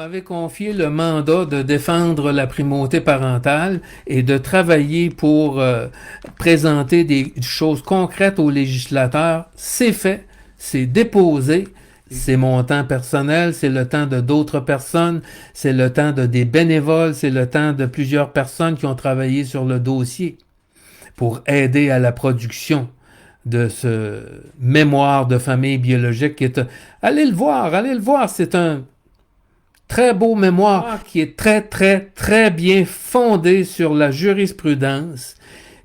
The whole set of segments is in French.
m'avez confié le mandat de défendre la primauté parentale et de travailler pour présenter des choses concrètes aux législateurs. C'est fait, c'est déposé. C'est mon temps personnel, c'est le temps de d'autres personnes, c'est le temps de des bénévoles, c'est le temps de plusieurs personnes qui ont travaillé sur le dossier pour aider à la production de ce mémoire de famille biologique qui est... Allez le voir, c'est un très beau mémoire qui est très, très, très bien fondé sur la jurisprudence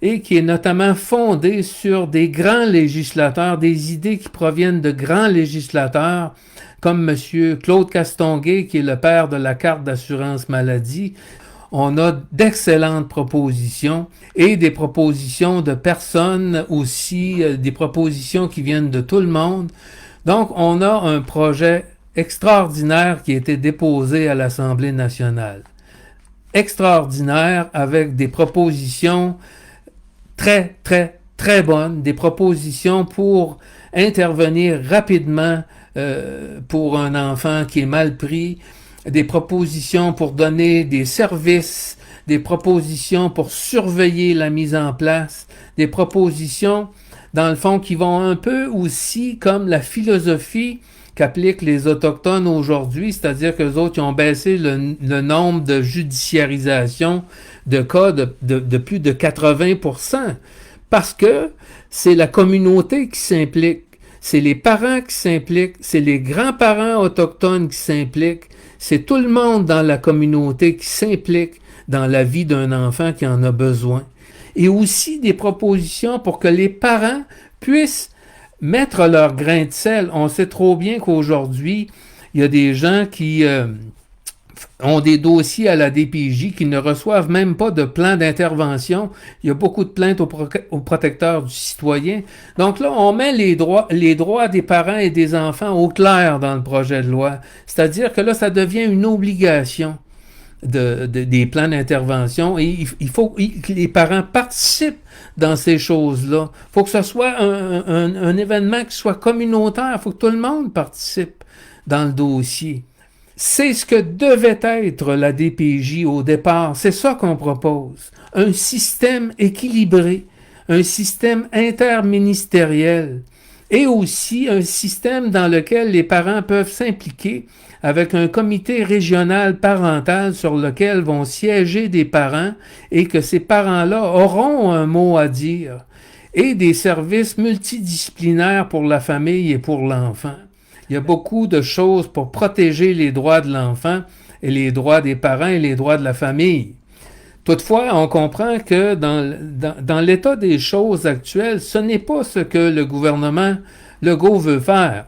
et qui est notamment fondé sur des grands législateurs, des idées qui proviennent de grands législateurs, comme M. Claude Castonguay, qui est le père de la carte d'assurance maladie. On a d'excellentes propositions et des propositions de personnes aussi, des propositions qui viennent de tout le monde. Donc, on a un projet extraordinaire qui a été déposé à l'Assemblée nationale. Extraordinaire avec des propositions très, très, très bonnes, des propositions pour intervenir rapidement pour un enfant qui est mal pris, des propositions pour donner des services, des propositions pour surveiller la mise en place, des propositions, dans le fond, qui vont un peu aussi comme la philosophie qu'appliquent les Autochtones aujourd'hui, c'est-à-dire qu'eux autres, ils ont baissé le nombre de judiciarisations de cas de plus de 80%, parce que c'est la communauté qui s'implique, c'est les parents qui s'impliquent, c'est les grands-parents autochtones qui s'impliquent, c'est tout le monde dans la communauté qui s'implique dans la vie d'un enfant qui en a besoin. Et aussi des propositions pour que les parents puissent mettre leur grain de sel. On sait trop bien qu'aujourd'hui, il y a des gens qui ont des dossiers à la DPJ qui ne reçoivent même pas de plan d'intervention. Il y a beaucoup de plaintes au protecteur du citoyen. Donc là, on met les droits des parents et des enfants au clair dans le projet de loi. C'est-à-dire que là, ça devient une obligation des plans d'intervention et il faut que les parents participent dans ces choses-là. Il faut que ce soit un événement qui soit communautaire. Il faut que tout le monde participe dans le dossier. C'est ce que devait être la DPJ au départ. C'est ça qu'on propose. Un système équilibré, un système interministériel et aussi un système dans lequel les parents peuvent s'impliquer avec un comité régional parental sur lequel vont siéger des parents et que ces parents-là auront un mot à dire et des services multidisciplinaires pour la famille et pour l'enfant. Il y a beaucoup de choses pour protéger les droits de l'enfant et les droits des parents et les droits de la famille. Toutefois, on comprend que dans l'état des choses actuelles, ce n'est pas ce que le gouvernement Legault veut faire.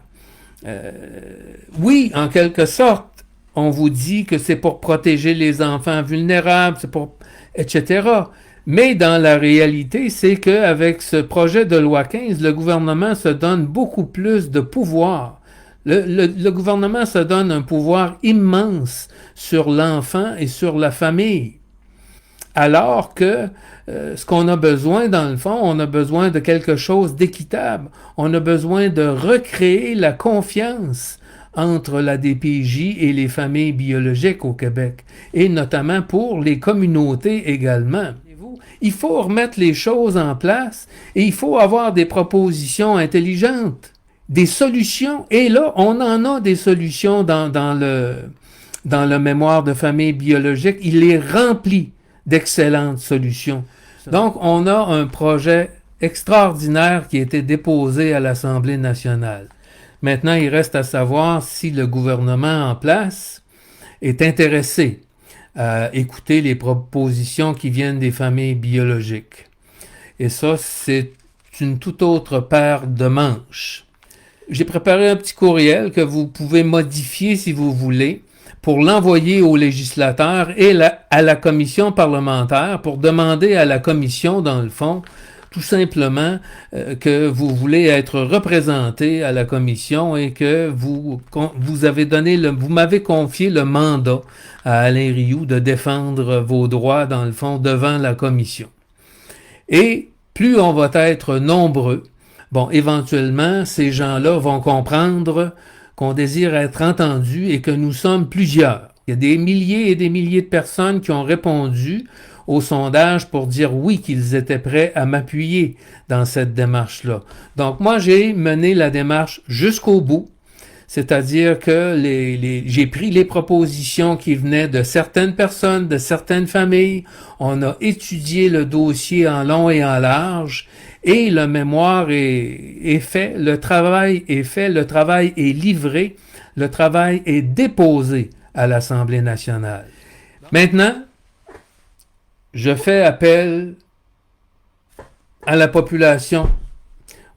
Oui, en quelque sorte, on vous dit que c'est pour protéger les enfants vulnérables, c'est pour etc. Mais dans la réalité, c'est qu'avec ce projet de loi 15, le gouvernement se donne beaucoup plus de pouvoir. Le gouvernement se donne un pouvoir immense sur l'enfant et sur la famille. Alors que ce qu'on a besoin, dans le fond, on a besoin de quelque chose d'équitable. On a besoin de recréer la confiance entre la DPJ et les familles biologiques au Québec, et notamment pour les communautés également. Il faut remettre les choses en place et il faut avoir des propositions intelligentes, des solutions. Et là, on en a des solutions dans le mémoire de famille biologique. Il est rempli d'excellentes solutions. Donc, on a un projet extraordinaire qui a été déposé à l'Assemblée nationale. Maintenant, il reste à savoir si le gouvernement en place est intéressé à écouter les propositions qui viennent des familles biologiques. Et ça, c'est une toute autre paire de manches. J'ai préparé un petit courriel que vous pouvez modifier si vous voulez pour l'envoyer aux législateurs et à la commission parlementaire pour demander à la commission, dans le fond, tout simplement que vous voulez être représenté à la commission et que vous m'avez confié le mandat à Alain Rioux de défendre vos droits, dans le fond, devant la commission. Et plus on va être nombreux, éventuellement, ces gens-là vont comprendre qu'on désire être entendus et que nous sommes plusieurs. Il y a des milliers et des milliers de personnes qui ont répondu au sondage pour dire oui, qu'ils étaient prêts à m'appuyer dans cette démarche-là. Donc, moi, j'ai mené la démarche jusqu'au bout. C'est-à-dire que j'ai pris les propositions qui venaient de certaines personnes, de certaines familles. On a étudié le dossier en long et en large et le mémoire est fait, le travail est fait, le travail est livré, le travail est déposé à l'Assemblée nationale. Maintenant, je fais appel à la population,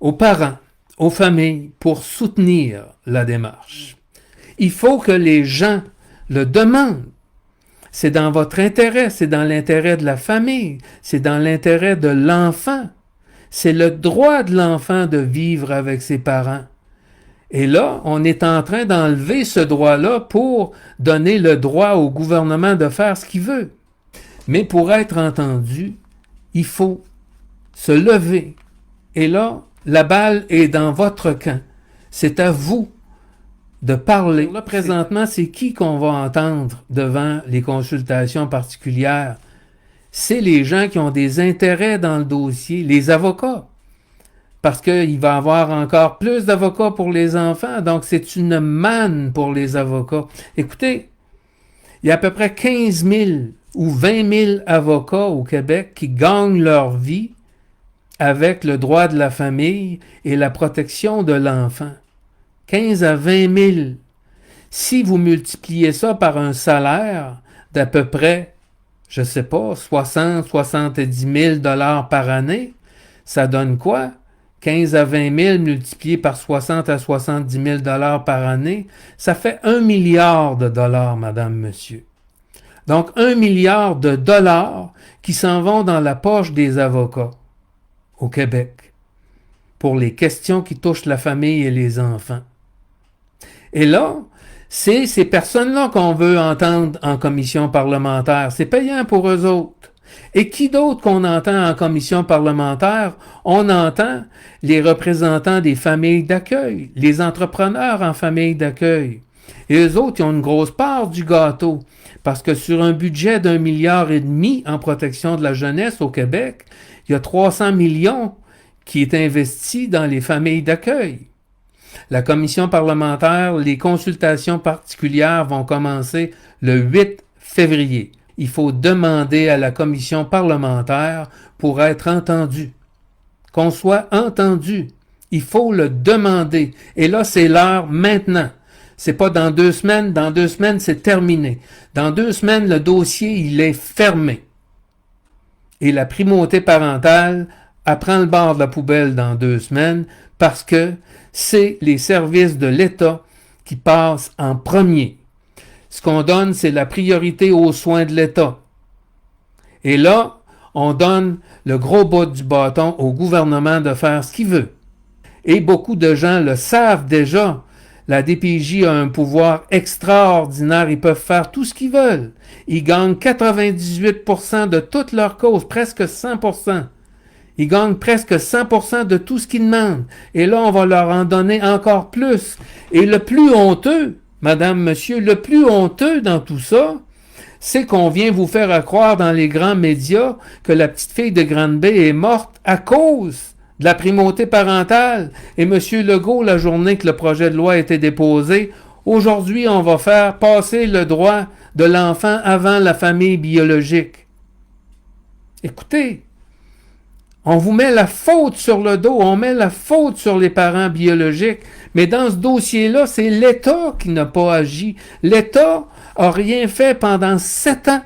aux parents, aux familles pour soutenir la démarche. Il faut que les gens le demandent. C'est dans votre intérêt, c'est dans l'intérêt de la famille, c'est dans l'intérêt de l'enfant. C'est le droit de l'enfant de vivre avec ses parents. Et là, on est en train d'enlever ce droit-là pour donner le droit au gouvernement de faire ce qu'il veut. Mais pour être entendu, il faut se lever. Et là, la balle est dans votre camp. C'est à vous de parler. Là, présentement, c'est qui qu'on va entendre devant les consultations particulières? C'est les gens qui ont des intérêts dans le dossier, les avocats. Parce qu'il va y avoir encore plus d'avocats pour les enfants, donc c'est une manne pour les avocats. Écoutez, il y a à peu près 15 000 ou 20 000 avocats au Québec qui gagnent leur vie avec le droit de la famille et la protection de l'enfant. 15 à 20 000. Si vous multipliez ça par un salaire d'à peu près, je ne sais pas, 60, 70 000 $ par année, ça donne quoi? 15 à 20 000 multiplié par 60 à 70 000 $ par année, ça fait 1 milliard de dollars, madame, monsieur. Donc, 1 milliard de dollars qui s'en vont dans la poche des avocats au Québec pour les questions qui touchent la famille et les enfants. Et là, c'est ces personnes-là qu'on veut entendre en commission parlementaire. C'est payant pour eux autres. Et qui d'autre qu'on entend en commission parlementaire? On entend les représentants des familles d'accueil, les entrepreneurs en famille d'accueil. Et eux autres, ils ont une grosse part du gâteau. Parce que sur un budget d'1,5 milliard en protection de la jeunesse au Québec, il y a 300 millions qui est investi dans les familles d'accueil. La commission parlementaire, les consultations particulières vont commencer le 8 février. Il faut demander à la commission parlementaire pour être entendu. Qu'on soit entendu. Il faut le demander. Et là, c'est l'heure maintenant. C'est pas dans 2 semaines. Dans 2 semaines, c'est terminé. Dans 2 semaines, le dossier, il est fermé. Et la primauté parentale prend le bord de la poubelle dans 2 semaines parce que c'est les services de l'État qui passent en premier. Ce qu'on donne, c'est la priorité aux soins de l'État. Et là, on donne le gros bout du bâton au gouvernement de faire ce qu'il veut. Et beaucoup de gens le savent déjà. La DPJ a un pouvoir extraordinaire. Ils peuvent faire tout ce qu'ils veulent. Ils gagnent 98% de toutes leurs causes, presque 100%. Ils gagnent presque 100% de tout ce qu'ils demandent. Et là, on va leur en donner encore plus. Et le plus honteux, madame, monsieur, le plus honteux dans tout ça, c'est qu'on vient vous faire croire dans les grands médias que la petite fille de Grande-Bay est morte à cause de la primauté parentale. Et M. Legault, la journée que le projet de loi a été déposé, aujourd'hui, on va faire passer le droit de l'enfant avant la famille biologique. Écoutez, on vous met la faute sur le dos, on met la faute sur les parents biologiques, mais dans ce dossier-là, c'est l'État qui n'a pas agi. L'État a rien fait pendant 7 ans.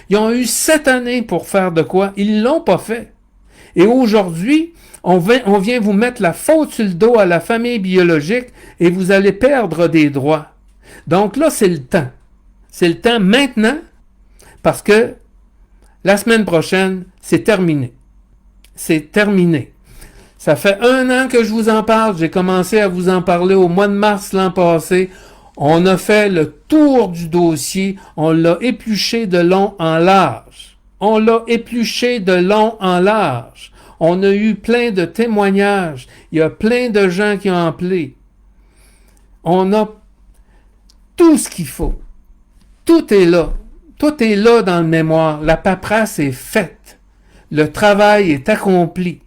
Ils ont eu 7 années pour faire de quoi? Ils l'ont pas fait. Et aujourd'hui, on vient vous mettre la faute sur le dos à la famille biologique et vous allez perdre des droits. Donc là, c'est le temps. C'est le temps maintenant parce que la semaine prochaine, c'est terminé. C'est terminé. Ça fait 1 an que je vous en parle. J'ai commencé à vous en parler au mois de mars l'an passé. On a fait le tour du dossier. On l'a épluché de long en large. On l'a épluché de long en large. On a eu plein de témoignages. Il y a plein de gens qui ont appelé. On a tout ce qu'il faut. Tout est là. Tout est là dans le mémoire. La paperasse est faite. Le travail est accompli.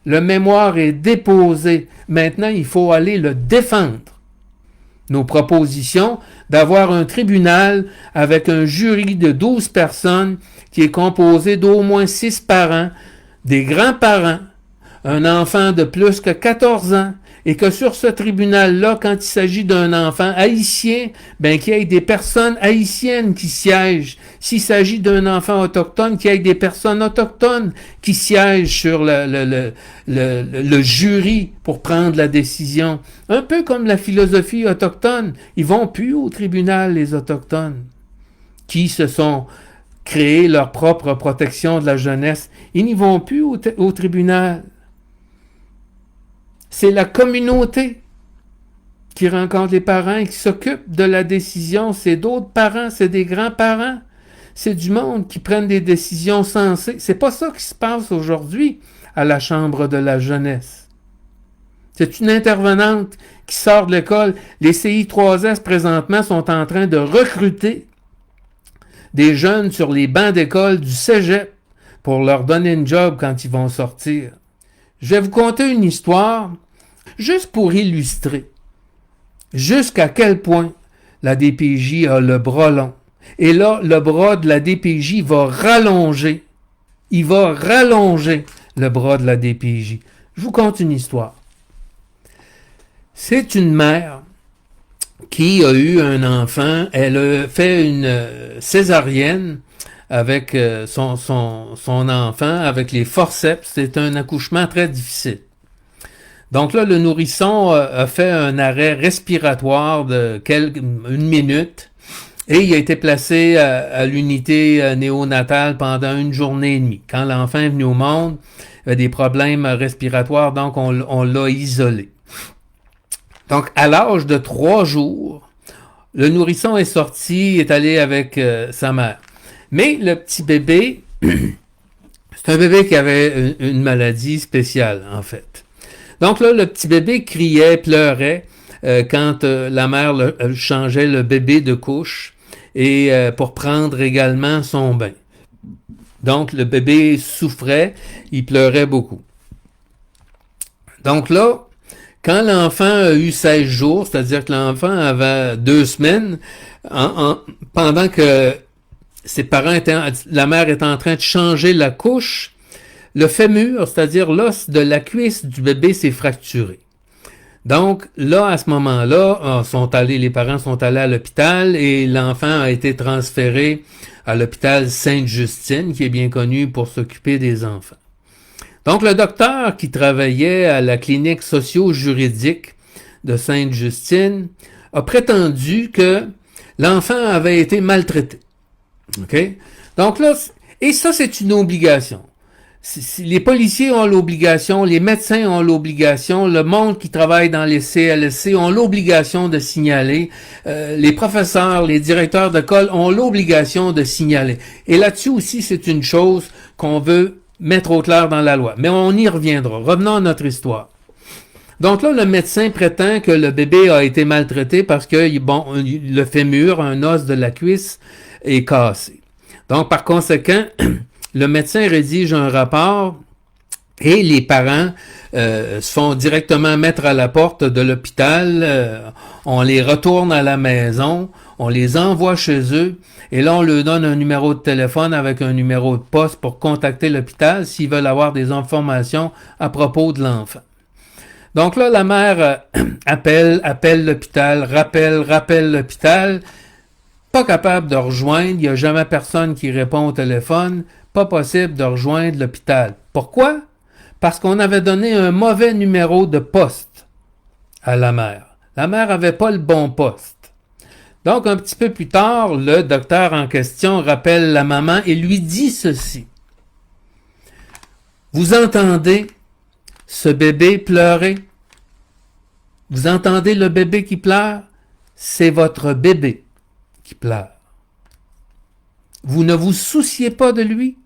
Le mémoire est déposé. Maintenant, il faut aller le défendre. Nos propositions d'avoir un tribunal avec un jury de 12 personnes qui est composé d'au moins 6 parents, des grands-parents, un enfant de plus que 14 ans, et que sur ce tribunal-là, quand il s'agit d'un enfant haïtien, qu'il y ait des personnes haïtiennes qui siègent. S'il s'agit d'un enfant autochtone, qu'il y ait des personnes autochtones qui siègent sur le jury pour prendre la décision. Un peu comme la philosophie autochtone. Ils vont plus au tribunal, les autochtones, qui se sont créés leur propre protection de la jeunesse. Ils n'y vont plus au tribunal. C'est la communauté qui rencontre les parents et qui s'occupe de la décision. C'est d'autres parents, c'est des grands-parents. C'est du monde qui prennent des décisions sensées. C'est pas ça qui se passe aujourd'hui à la Chambre de la jeunesse. C'est une intervenante qui sort de l'école. Les CI3S, présentement, sont en train de recruter des jeunes sur les bancs d'école du cégep pour leur donner une job quand ils vont sortir. Je vais vous conter une histoire, juste pour illustrer jusqu'à quel point la DPJ a le bras long. Et là, le bras de la DPJ va rallonger. Il va rallonger le bras de la DPJ. Je vous conte une histoire. C'est une mère qui a eu un enfant. Elle a fait une césarienne avec son enfant, avec les forceps. C'est un accouchement très difficile. Donc là, le nourrisson a fait un arrêt respiratoire de une minute et il a été placé à l'unité néonatale pendant 1 journée et demie. Quand l'enfant est venu au monde, il a des problèmes respiratoires, donc on l'a isolé. Donc, à l'âge de 3 jours, le nourrisson est sorti, est allé avec sa mère. Mais le petit bébé, c'est un bébé qui avait une maladie spéciale, en fait. Donc là, le petit bébé criait, pleurait quand la mère changeait le bébé de couche et pour prendre également son bain. Donc, le bébé souffrait, il pleurait beaucoup. Donc là, quand l'enfant a eu 16 jours, c'est-à-dire que l'enfant avait 2 semaines, pendant que ses parents la mère était en train de changer la couche, le fémur, c'est-à-dire l'os de la cuisse du bébé s'est fracturé. Donc, là, à ce moment-là, les parents sont allés à l'hôpital et l'enfant a été transféré à l'hôpital Sainte-Justine, qui est bien connu pour s'occuper des enfants. Donc, le docteur qui travaillait à la clinique socio-juridique de Sainte-Justine a prétendu que l'enfant avait été maltraité. OK? Donc là, et ça, c'est une obligation. Les policiers ont l'obligation, les médecins ont l'obligation, le monde qui travaille dans les CLSC ont l'obligation de signaler, les professeurs, les directeurs d'école ont l'obligation de signaler. Et là-dessus aussi, c'est une chose qu'on veut mettre au clair dans la loi. Mais on y reviendra. Revenons à notre histoire. Donc là, le médecin prétend que le bébé a été maltraité parce que, le fémur, un os de la cuisse, est cassé. Donc, par conséquent, le médecin rédige un rapport et les parents se font directement mettre à la porte de l'hôpital. On les retourne à la maison, on les envoie chez eux et là, on leur donne un numéro de téléphone avec un numéro de poste pour contacter l'hôpital s'ils veulent avoir des informations à propos de l'enfant. Donc là, la mère appelle l'hôpital, rappelle l'hôpital, pas capable de rejoindre, il n'y a jamais personne qui répond au téléphone, pas possible de rejoindre l'hôpital. Pourquoi? Parce qu'on avait donné un mauvais numéro de poste à la mère. La mère avait pas le bon poste. Donc, un petit peu plus tard, le docteur en question rappelle la maman et lui dit ceci. Vous entendez ce bébé pleurer? Vous entendez le bébé qui pleure? C'est votre bébé qui pleure. Vous ne vous souciez pas de lui?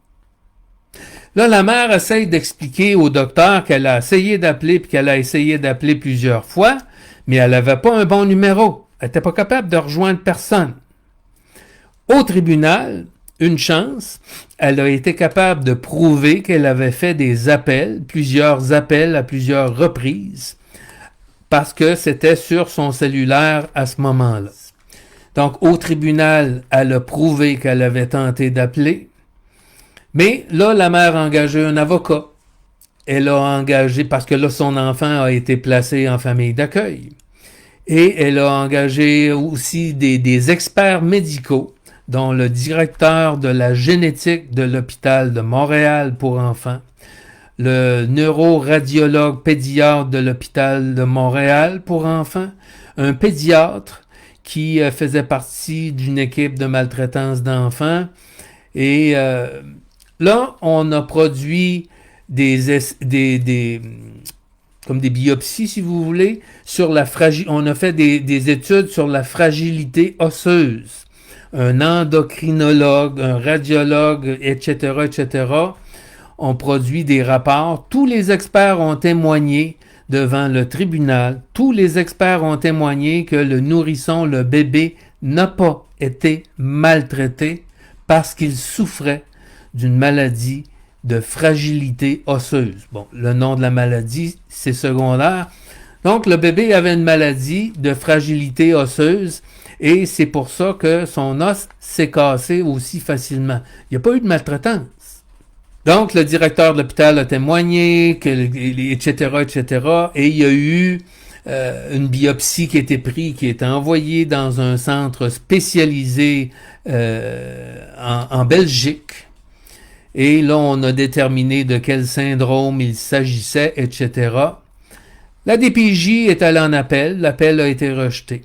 Là, la mère essaye d'expliquer au docteur qu'elle a essayé d'appeler puis qu'elle a essayé d'appeler plusieurs fois, mais elle n'avait pas un bon numéro. Elle n'était pas capable de rejoindre personne. Au tribunal, une chance, elle a été capable de prouver qu'elle avait fait des appels, plusieurs appels à plusieurs reprises, parce que c'était sur son cellulaire à ce moment-là. Donc, au tribunal, elle a prouvé qu'elle avait tenté d'appeler, mais là, la mère a engagé un avocat. Elle a engagé, parce que là, son enfant a été placé en famille d'accueil. Et elle a engagé aussi des experts médicaux, dont le directeur de la génétique de l'hôpital de Montréal pour enfants, le neuroradiologue pédiatre de l'hôpital de Montréal pour enfants, un pédiatre qui faisait partie d'une équipe de maltraitance d'enfants. Et là, on a produit comme des biopsies, si vous voulez, on a fait des études sur la fragilité osseuse. Un endocrinologue, un radiologue, etc., ont produit des rapports. Tous les experts ont témoigné devant le tribunal. Tous les experts ont témoigné que le nourrisson, le bébé, n'a pas été maltraité parce qu'il souffrait d'une maladie de fragilité osseuse. Bon, le nom de la maladie, c'est secondaire. Donc, le bébé avait une maladie de fragilité osseuse et c'est pour ça que son os s'est cassé aussi facilement. Il n'y a pas eu de maltraitance. Donc, le directeur de l'hôpital a témoigné, etc., et il y a eu une biopsie qui a été prise, qui a été envoyée dans un centre spécialisé en Belgique. Et là, on a déterminé de quel syndrome il s'agissait, etc. La DPJ est allée en appel. L'appel a été rejeté.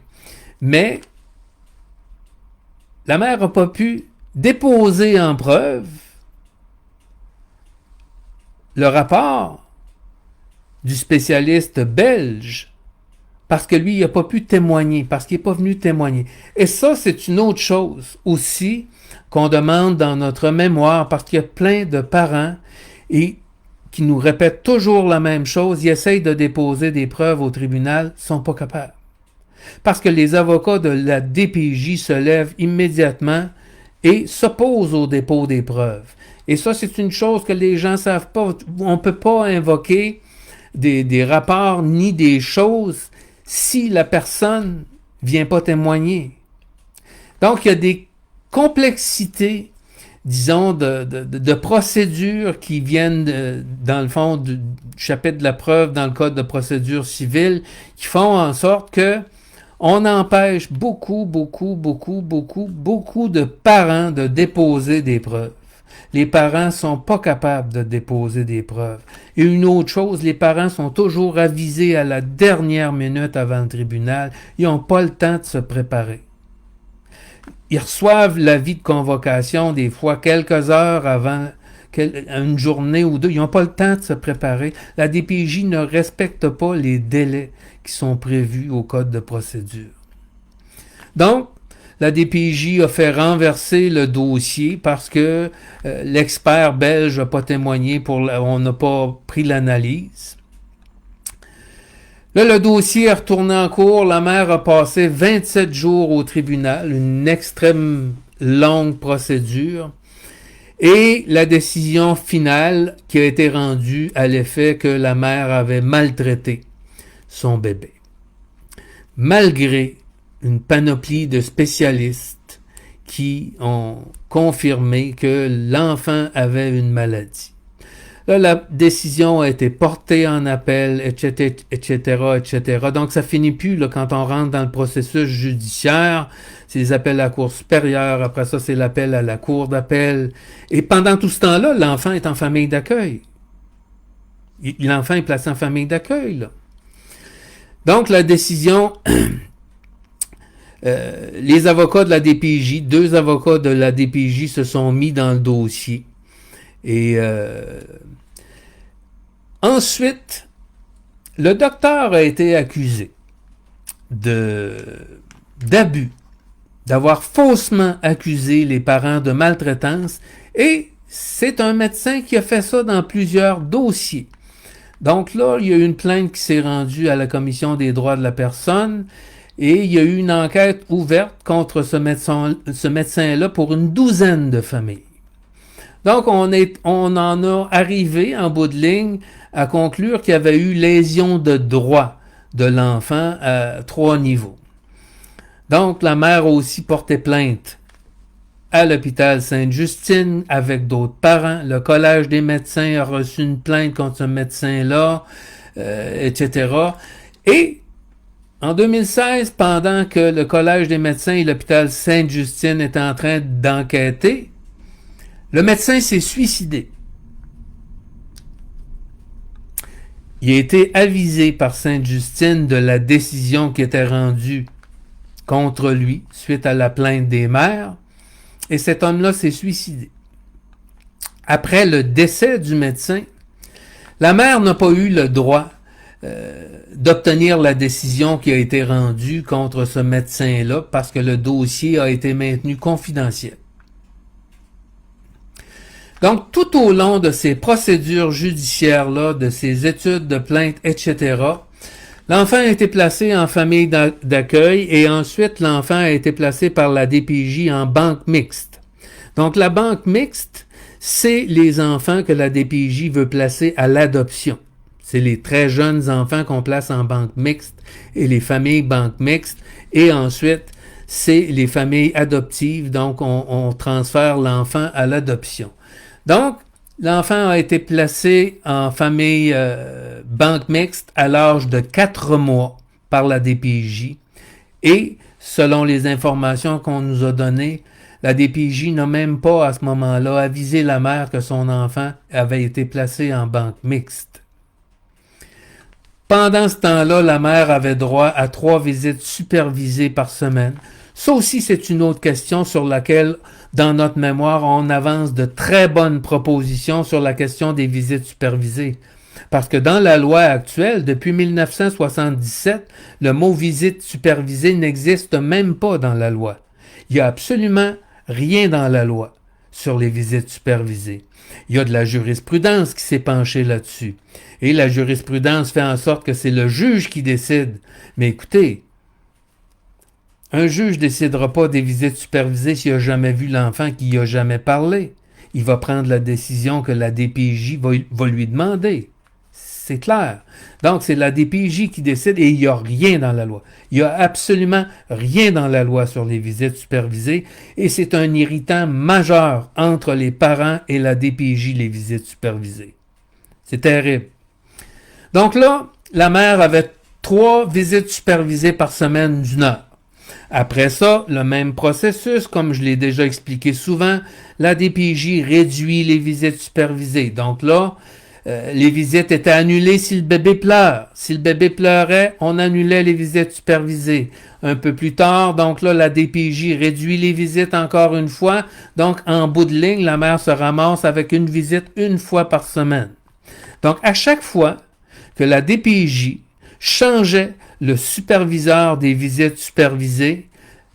Mais la mère n'a pas pu déposer en preuve le rapport du spécialiste belge parce que lui, il n'a pas pu témoigner, parce qu'il n'est pas venu témoigner. Et ça, c'est une autre chose aussi qu'on demande dans notre mémoire, parce qu'il y a plein de parents et qui nous répètent toujours la même chose, ils essayent de déposer des preuves au tribunal, ils ne sont pas capables. Parce que les avocats de la DPJ se lèvent immédiatement et s'opposent au dépôt des preuves. Et ça, c'est une chose que les gens ne savent pas. On ne peut pas invoquer des rapports ni des choses si la personne ne vient pas témoigner. Donc, il y a des complexités, disons, de procédures qui viennent, dans le fond, du chapitre de la preuve dans le Code de procédure civile, qui font en sorte que on empêche beaucoup de parents de déposer des preuves. Les parents sont pas capables de déposer des preuves. Et une autre chose, les parents sont toujours avisés à la dernière minute avant le tribunal. Ils n'ont pas le temps de se préparer. Ils reçoivent l'avis de convocation des fois quelques heures avant une journée ou deux. Ils n'ont pas le temps de se préparer. La DPJ ne respecte pas les délais qui sont prévus au Code de procédure. Donc, la DPJ a fait renverser le dossier parce que l'expert belge n'a pas témoigné, on n'a pas pris l'analyse. Là, le dossier est retourné en cours. La mère a passé 27 jours au tribunal, une extrême longue procédure. Et la décision finale qui a été rendue à l'effet que la mère avait maltraité son bébé. Malgré une panoplie de spécialistes qui ont confirmé que l'enfant avait une maladie. Là, la décision a été portée en appel, etc. Donc, ça finit plus là, quand on rentre dans le processus judiciaire. C'est les appels à la Cour supérieure. Après ça, c'est l'appel à la Cour d'appel. Et pendant tout ce temps-là, l'enfant est en famille d'accueil. L'enfant est placé en famille d'accueil. Là. Donc, la décision... les avocats de la DPJ, 2 avocats de la DPJ se sont mis dans le dossier. Et ensuite, le docteur a été accusé d'abus, d'avoir faussement accusé les parents de maltraitance, et c'est un médecin qui a fait ça dans plusieurs dossiers. Donc là, il y a eu une plainte qui s'est rendue à la Commission des droits de la personne, et il y a eu une enquête ouverte contre ce médecin-là pour une douzaine de familles. Donc, on en a arrivé, en bout de ligne, à conclure qu'il y avait eu lésion de droit de l'enfant à 3 niveaux. Donc, la mère a aussi porté plainte à l'hôpital Sainte-Justine avec d'autres parents. Le Collège des médecins a reçu une plainte contre ce médecin-là, etc. Et en 2016, pendant que le Collège des médecins et l'hôpital Sainte-Justine étaient en train d'enquêter, le médecin s'est suicidé. Il a été avisé par Sainte-Justine de la décision qui était rendue contre lui suite à la plainte des mères, et cet homme-là s'est suicidé. Après le décès du médecin, la mère n'a pas eu le droit d'obtenir la décision qui a été rendue contre ce médecin-là parce que le dossier a été maintenu confidentiel. Donc, tout au long de ces procédures judiciaires-là, de ces études de plainte, etc., l'enfant a été placé en famille d'accueil et ensuite l'enfant a été placé par la DPJ en banque mixte. Donc, la banque mixte, c'est les enfants que la DPJ veut placer à l'adoption. C'est les très jeunes enfants qu'on place en banque mixte et les familles banque mixte. Et ensuite, c'est les familles adoptives, donc on transfère l'enfant à l'adoption. Donc, l'enfant a été placé en famille banque mixte à l'âge de 4 mois par la DPJ. Et, selon les informations qu'on nous a données, la DPJ n'a même pas à ce moment-là avisé la mère que son enfant avait été placé en banque mixte. Pendant ce temps-là, la mère avait droit à 3 visites supervisées par semaine. Ça aussi, c'est une autre question sur laquelle, dans notre mémoire, on avance de très bonnes propositions sur la question des visites supervisées. Parce que dans la loi actuelle, depuis 1977, le mot visite supervisée n'existe même pas dans la loi. Il n'y a absolument rien dans la loi sur les visites supervisées. Il y a de la jurisprudence qui s'est penchée là-dessus. Et la jurisprudence fait en sorte que c'est le juge qui décide. Mais écoutez, un juge ne décidera pas des visites supervisées s'il n'a jamais vu l'enfant, qui n'y a jamais parlé. Il va prendre la décision que la DPJ va lui demander. C'est clair. Donc, c'est la DPJ qui décide et il n'y a rien dans la loi. Il n'y a absolument rien dans la loi sur les visites supervisées et c'est un irritant majeur entre les parents et la DPJ, les visites supervisées. C'est terrible. Donc là, la mère avait 3 visites supervisées par semaine d'1 heure. Après ça, le même processus, comme je l'ai déjà expliqué souvent, la DPJ réduit les visites supervisées. Donc là, les visites étaient annulées si le bébé pleure. Si le bébé pleurait, on annulait les visites supervisées. Un peu plus tard, donc là, la DPJ réduit les visites encore une fois. Donc, en bout de ligne, la mère se ramasse avec une visite 1 fois par semaine. Donc, à chaque fois que la DPJ changeait le superviseur des visites supervisées,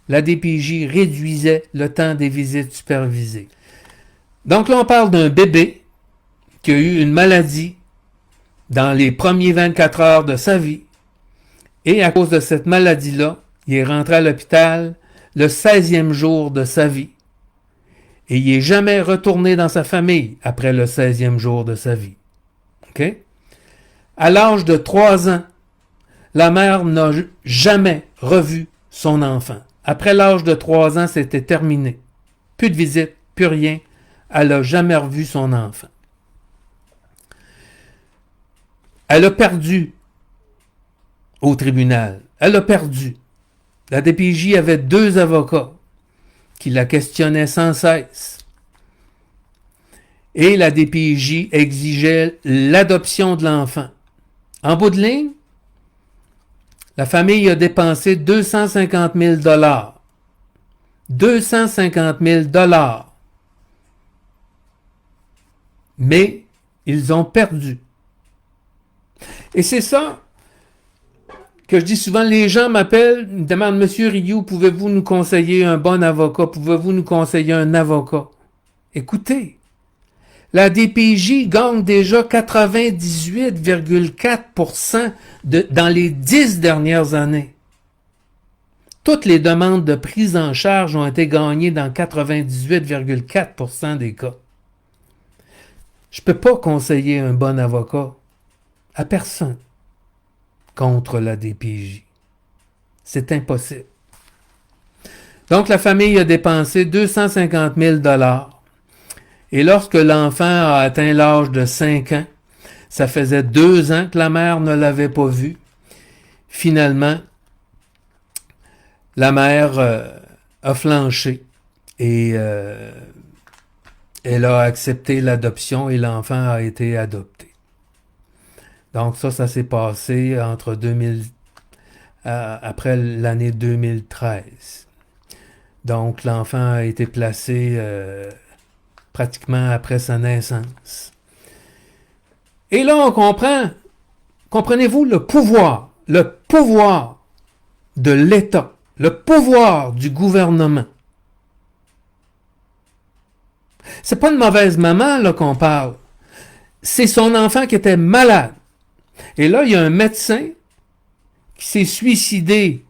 la DPJ réduisait le temps des visites supervisées. Donc là, on parle d'un bébé qui a eu une maladie dans les premiers 24 heures de sa vie. Et à cause de cette maladie-là, il est rentré à l'hôpital le 16e jour de sa vie. Et il n'est jamais retourné dans sa famille après le 16e jour de sa vie. OK? À l'âge de 3 ans, la mère n'a jamais revu son enfant. Après l'âge de 3 ans, c'était terminé. Plus de visite, plus rien. Elle n'a jamais revu son enfant. Elle a perdu au tribunal. Elle a perdu. La DPJ avait 2 avocats qui la questionnaient sans cesse. Et la DPJ exigeait l'adoption de l'enfant. En bout de ligne, la famille a dépensé 250 000 $. 250 000 $. Mais ils ont perdu. Et c'est ça que je dis souvent, les gens m'appellent, me demandent, Monsieur Rioux, pouvez-vous nous conseiller un bon avocat? Pouvez-vous nous conseiller un avocat? Écoutez, la DPJ gagne déjà 98,4% dans les 10 dernières années. Toutes les demandes de prise en charge ont été gagnées dans 98,4% des cas. Je ne peux pas conseiller un bon avocat à personne contre la DPJ. C'est impossible. Donc, la famille a dépensé 250 000 $. Et lorsque l'enfant a atteint l'âge de 5 ans, ça faisait 2 ans que la mère ne l'avait pas vu. Finalement, la mère a flanché et elle a accepté l'adoption et l'enfant a été adopté. Donc ça s'est passé entre après l'année 2013. Donc l'enfant a été placé pratiquement après sa naissance. Et là, on comprend, comprenez-vous, le pouvoir de l'État, le pouvoir du gouvernement. C'est pas une mauvaise maman là qu'on parle. C'est son enfant qui était malade. Et là, il y a un médecin qui s'est suicidé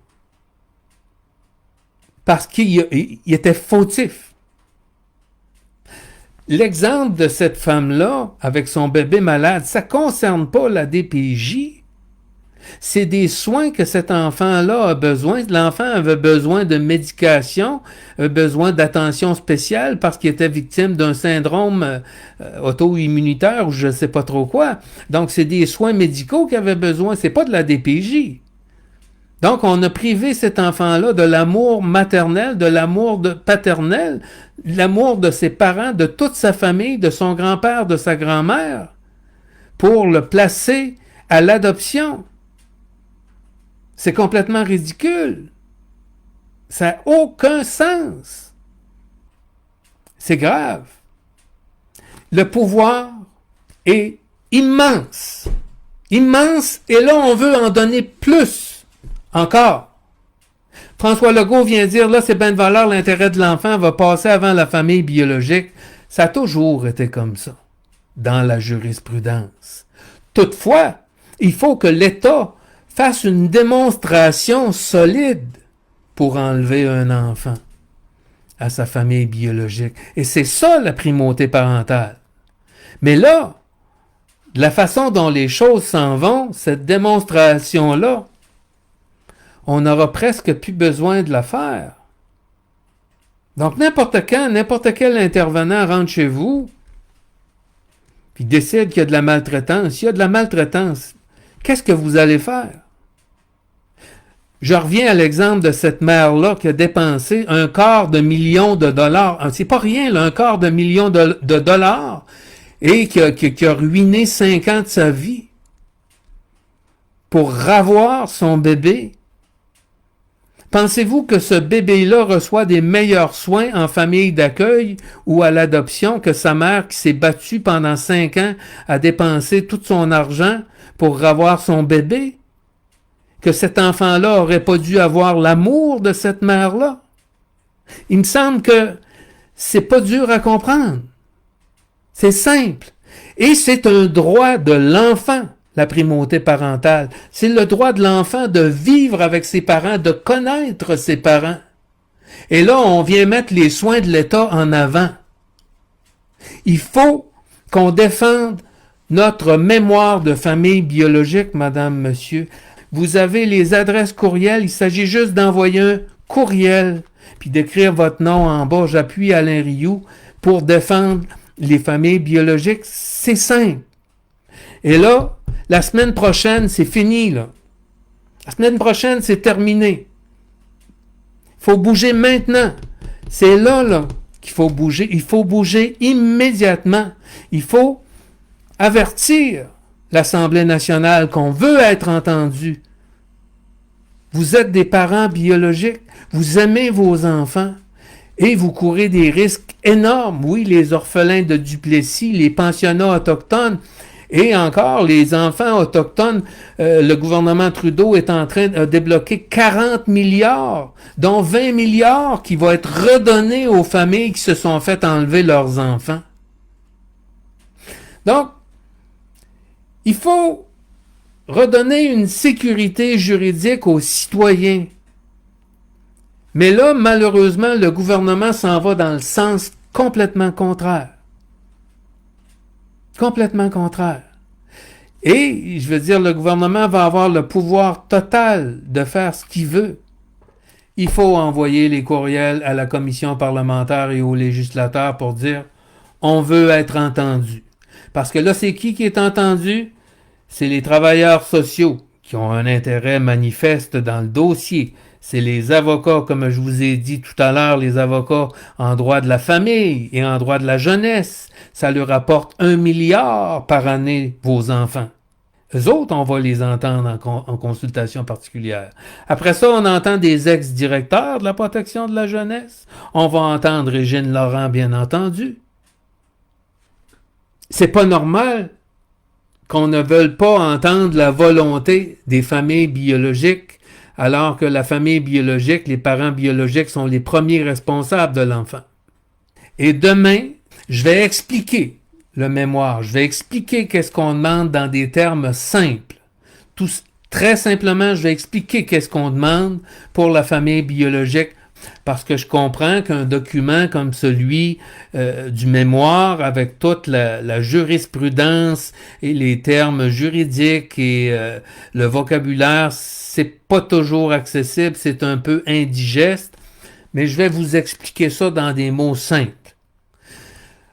parce qu'il était fautif. L'exemple de cette femme-là, avec son bébé malade, ça ne concerne pas la DPJ. C'est des soins que cet enfant-là a besoin. L'enfant avait besoin de médication, besoin d'attention spéciale parce qu'il était victime d'un syndrome auto-immunitaire ou je ne sais pas trop quoi. Donc, c'est des soins médicaux qu'il avait besoin. C'est pas de la DPJ. Donc, on a privé cet enfant-là de l'amour maternel, de l'amour paternel, de l'amour de ses parents, de toute sa famille, de son grand-père, de sa grand-mère, pour le placer à l'adoption. C'est complètement ridicule. Ça n'a aucun sens. C'est grave. Le pouvoir est immense. Immense, et là, on veut en donner plus. Encore. François Legault vient dire, là, c'est bien de valeur, l'intérêt de l'enfant va passer avant la famille biologique. Ça a toujours été comme ça, dans la jurisprudence. Toutefois, il faut que l'État fasse une démonstration solide pour enlever un enfant à sa famille biologique. Et c'est ça, la primauté parentale. Mais là, de la façon dont les choses s'en vont, cette démonstration-là, on n'aura presque plus besoin de la faire. Donc, n'importe quel intervenant rentre chez vous, puis décide qu'il y a de la maltraitance. S'il y a de la maltraitance, qu'est-ce que vous allez faire? Je reviens à l'exemple de cette mère-là qui a dépensé $250 000. C'est pas rien, là, $250 000 de dollars, et qui a ruiné 5 ans de sa vie pour ravoir son bébé. Pensez-vous que ce bébé-là reçoit des meilleurs soins en famille d'accueil ou à l'adoption que sa mère qui s'est battue pendant 5 ans à dépenser tout son argent pour ravoir son bébé? Que cet enfant-là aurait pas dû avoir l'amour de cette mère-là? Il me semble que c'est pas dur à comprendre. C'est simple. Et c'est un droit de l'enfant. La primauté parentale. C'est le droit de l'enfant de vivre avec ses parents, de connaître ses parents. Et là, on vient mettre les soins de l'État en avant. Il faut qu'on défende notre mémoire de famille biologique, madame, monsieur. Vous avez les adresses courriels, il s'agit juste d'envoyer un courriel, puis d'écrire votre nom en bas, j'appuie Alain Rioux, pour défendre les familles biologiques. C'est simple. Et là, la semaine prochaine, c'est fini, là. La semaine prochaine, c'est terminé. Il faut bouger maintenant. C'est là qu'il faut bouger. Il faut bouger immédiatement. Il faut avertir l'Assemblée nationale qu'on veut être entendu. Vous êtes des parents biologiques. Vous aimez vos enfants. Et vous courez des risques énormes. Oui, les orphelins de Duplessis, les pensionnats autochtones, et encore, les enfants autochtones, le gouvernement Trudeau est en train de débloquer 40 milliards, dont 20 milliards qui vont être redonnés aux familles qui se sont fait enlever leurs enfants. Donc, il faut redonner une sécurité juridique aux citoyens. Mais là, malheureusement, le gouvernement s'en va dans le sens complètement contraire. Complètement contraire. Et, je veux dire, le gouvernement va avoir le pouvoir total de faire ce qu'il veut. Il faut envoyer les courriels à la commission parlementaire et aux législateurs pour dire « on veut être entendu ». Parce que là, c'est qui est entendu? C'est les travailleurs sociaux qui ont un intérêt manifeste dans le dossier. C'est les avocats, comme je vous ai dit tout à l'heure, les avocats en droit de la famille et en droit de la jeunesse. Ça leur apporte 1 milliard par année, vos enfants. Eux autres, on va les entendre en consultation particulière. Après ça, on entend des ex-directeurs de la protection de la jeunesse. On va entendre Régine Laurent, bien entendu. C'est pas normal qu'on ne veuille pas entendre la volonté des familles biologiques, alors que la famille biologique, les parents biologiques sont les premiers responsables de l'enfant. Et demain, je vais expliquer le mémoire. Je vais expliquer qu'est-ce qu'on demande dans des termes simples. Très simplement, je vais expliquer qu'est-ce qu'on demande pour la famille biologique, parce que je comprends qu'un document comme celui du mémoire, avec toute la jurisprudence et les termes juridiques et le vocabulaire, c'est pas toujours accessible, c'est un peu indigeste, mais je vais vous expliquer ça dans des mots simples.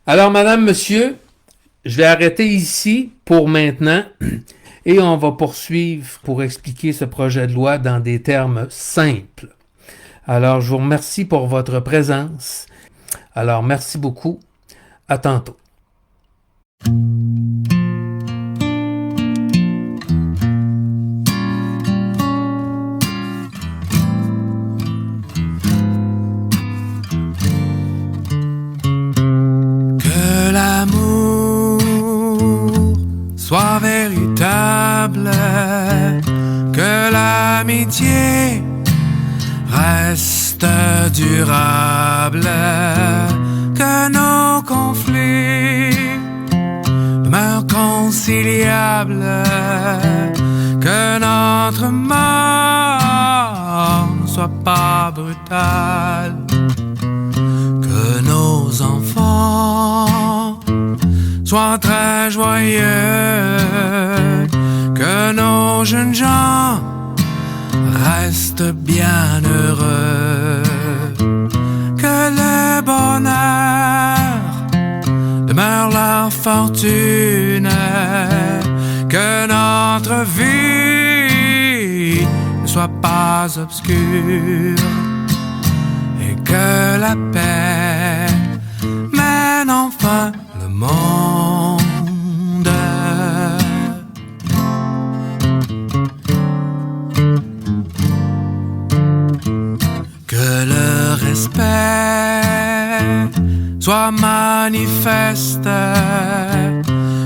Alors, madame, monsieur, je vais arrêter ici pour maintenant et on va poursuivre pour expliquer ce projet de loi dans des termes simples. Alors, je vous remercie pour votre présence. Alors, merci beaucoup. À tantôt. Que l'amour soit véritable, que l'amitié reste durable, que nos conflits demeurent conciliables, que notre mort ne soit pas brutale, que nos enfants soient très joyeux, que nos jeunes gens restent bien heureux, que le bonheur demeure leur fortune, que notre vie ne soit pas obscure et que la paix mène enfin le monde. Que le respect soit manifeste,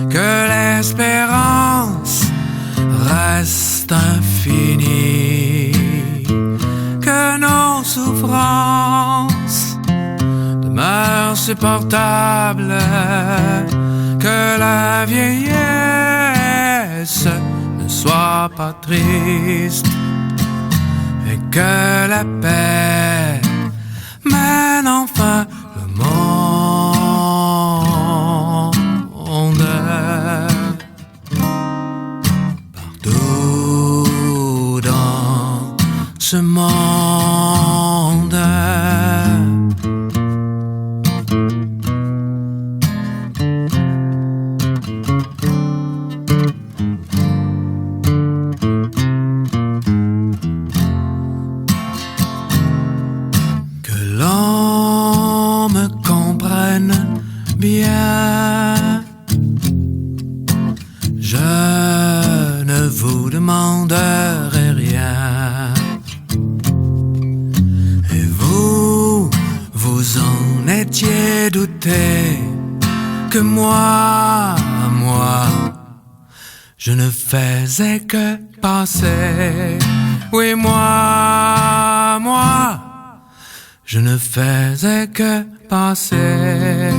que l'espérance reste infinie, que nos souffrances demeurent supportables, que la vieillesse ne soit pas triste, et que la paix mène enfin le monde. Partout dans ce monde, bien. Je ne vous demanderai rien. Et vous, vous en étiez douté que moi, je ne faisais que passer. Oui, moi, je ne faisais que passer.